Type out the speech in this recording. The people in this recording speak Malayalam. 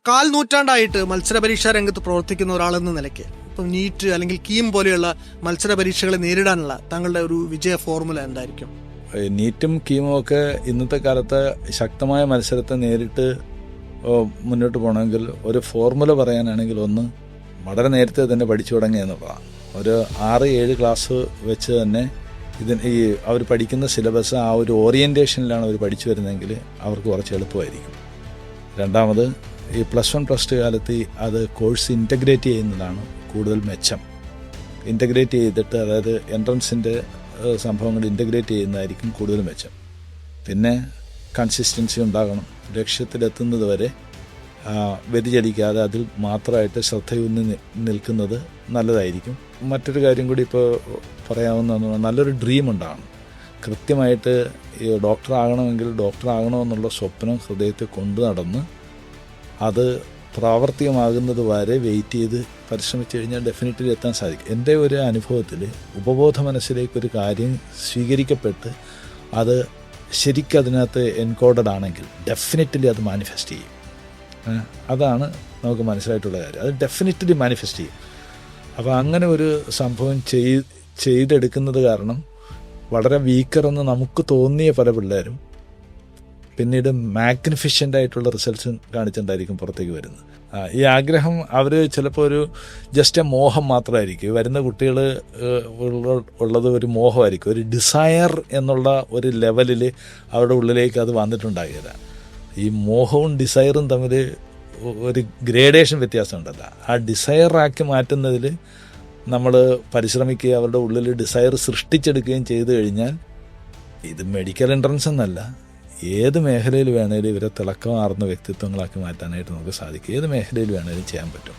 കാൽ നൂറ്റാണ്ടായിട്ട് മത്സര പരീക്ഷാ രംഗത്ത് പ്രവർത്തിക്കുന്ന ഒരാളെന്ന നിലയ്ക്ക് ഇപ്പം നീറ്റ് അല്ലെങ്കിൽ കീം പോലെയുള്ള മത്സര പരീക്ഷകളെ നേരിടാനുള്ള താങ്കളുടെ ഒരു വിജയ ഫോർമുല എന്തായിരിക്കും? നീറ്റും കീമും ഒക്കെ ഇന്നത്തെ കാലത്ത് ശക്തമായ മത്സരത്തെ നേരിട്ട് മുന്നോട്ട് പോകണമെങ്കിൽ ഒരു ഫോർമുല പറയാനാണെങ്കിൽ ഒന്ന് വളരെ നേരത്തെ തന്നെ പഠിച്ചു തുടങ്ങുക എന്നുള്ളതാണ്. ഒരു 6-7 ക്ലാസ് വെച്ച് തന്നെ അവർ പഠിക്കുന്ന സിലബസ് ആ ഒരു ഓറിയൻറ്റേഷനിലാണ് അവർ പഠിച്ചു വരുന്നതെങ്കിൽ അവർക്ക് കുറച്ച് എളുപ്പമായിരിക്കും. രണ്ടാമത് ഈ +1 +2 കാലത്ത് അത് കോഴ്സ് ഇൻ്റഗ്രേറ്റ് ചെയ്യുന്നതാണ് കൂടുതൽ മെച്ചം. ഇൻ്റഗ്രേറ്റ് ചെയ്തിട്ട് അതായത് എൻട്രൻസിൻ്റെ സംഭവങ്ങൾ ഇൻ്റഗ്രേറ്റ് ചെയ്യുന്നതായിരിക്കും കൂടുതൽ മെച്ചം. പിന്നെ കൺസിസ്റ്റൻസി ഉണ്ടാകണം. ലക്ഷ്യത്തിലെത്തുന്നത് വരെ വ്യതിചലിക്കാതെ അതിൽ മാത്രമായിട്ട് ശ്രദ്ധയൂന്നി നിൽക്കുന്നത് നല്ലതായിരിക്കും. മറ്റൊരു കാര്യം കൂടി ഇപ്പോൾ പറയാവുന്നതെന്ന് നല്ലൊരു ഡ്രീം ഉണ്ടാകണം. കൃത്യമായിട്ട് ഈ ഡോക്ടറാകണമെങ്കിൽ ഡോക്ടറാകണമെന്നുള്ള സ്വപ്നം ഹൃദയത്തിൽ കൊണ്ടു നടന്ന് അത് പ്രാവർത്തികമാകുന്നത് വരെ വെയിറ്റ് ചെയ്ത് പരിശ്രമിച്ചു കഴിഞ്ഞാൽ ഡെഫിനറ്റ്ലി എത്താൻ സാധിക്കും. എൻ്റെ ഒരു അനുഭവത്തിൽ ഉപബോധ മനസ്സിലേക്കൊരു കാര്യം സ്വീകരിക്കപ്പെട്ട് അത് ശരിക്കും അതിനകത്ത് എൻകോഡഡ് ആണെങ്കിൽ ഡെഫിനറ്റ്ലി അത് മാനിഫെസ്റ്റ് ചെയ്യും. അതാണ് നമുക്ക് മനസ്സിലായിട്ടുള്ള കാര്യം. അത് ഡെഫിനറ്റ്ലി മാനിഫെസ്റ്റ് ചെയ്യും. അപ്പോൾ അങ്ങനെ ഒരു സംഭവം ചെയ്തെടുക്കുന്നത് കാരണം വളരെ വീക്കറെന്ന് നമുക്ക് തോന്നിയ പല പിള്ളേരും പിന്നീട് മാഗ്നിഫിഷ്യൻ്റ് ആയിട്ടുള്ള റിസൾട്ട്സ് കാണിച്ചിട്ടുണ്ടായിരിക്കും പുറത്തേക്ക് വരുന്നത്. ഈ ആഗ്രഹം അവർ ചിലപ്പോൾ ഒരു ജസ്റ്റ് എ മോഹം മാത്രമായിരിക്കും. വരുന്ന കുട്ടികൾ ഉള്ളത് ഒരു മോഹമായിരിക്കും, ഒരു ഡിസയർ എന്നുള്ള ഒരു ലെവലിൽ അവരുടെ ഉള്ളിലേക്ക് അത് വന്നിട്ടുണ്ടാകില്ല. ഈ മോഹവും ഡിസയറും തമ്മിൽ ഒരു ഗ്രേഡേഷൻ വ്യത്യാസമുണ്ടല്ലോ. ആ ഡിസയറാക്കി മാറ്റുന്നതിൽ നമ്മൾ പരിശ്രമിക്കുക, അവരുടെ ഉള്ളിൽ ഡിസയർ സൃഷ്ടിച്ചെടുക്കുകയും ചെയ്തു കഴിഞ്ഞാൽ ഇത് മെഡിക്കൽ എൻട്രൻസ് എന്നല്ല, ഏത് മേഖലയിൽ വേണേലും ഇവരെ തിളക്കമാർന്ന വ്യക്തിത്വങ്ങളാക്കി മാറ്റാനായിട്ട് നമുക്ക് സാധിക്കും. ഏത് മേഖലയിൽ വേണേലും ചെയ്യാൻ പറ്റും.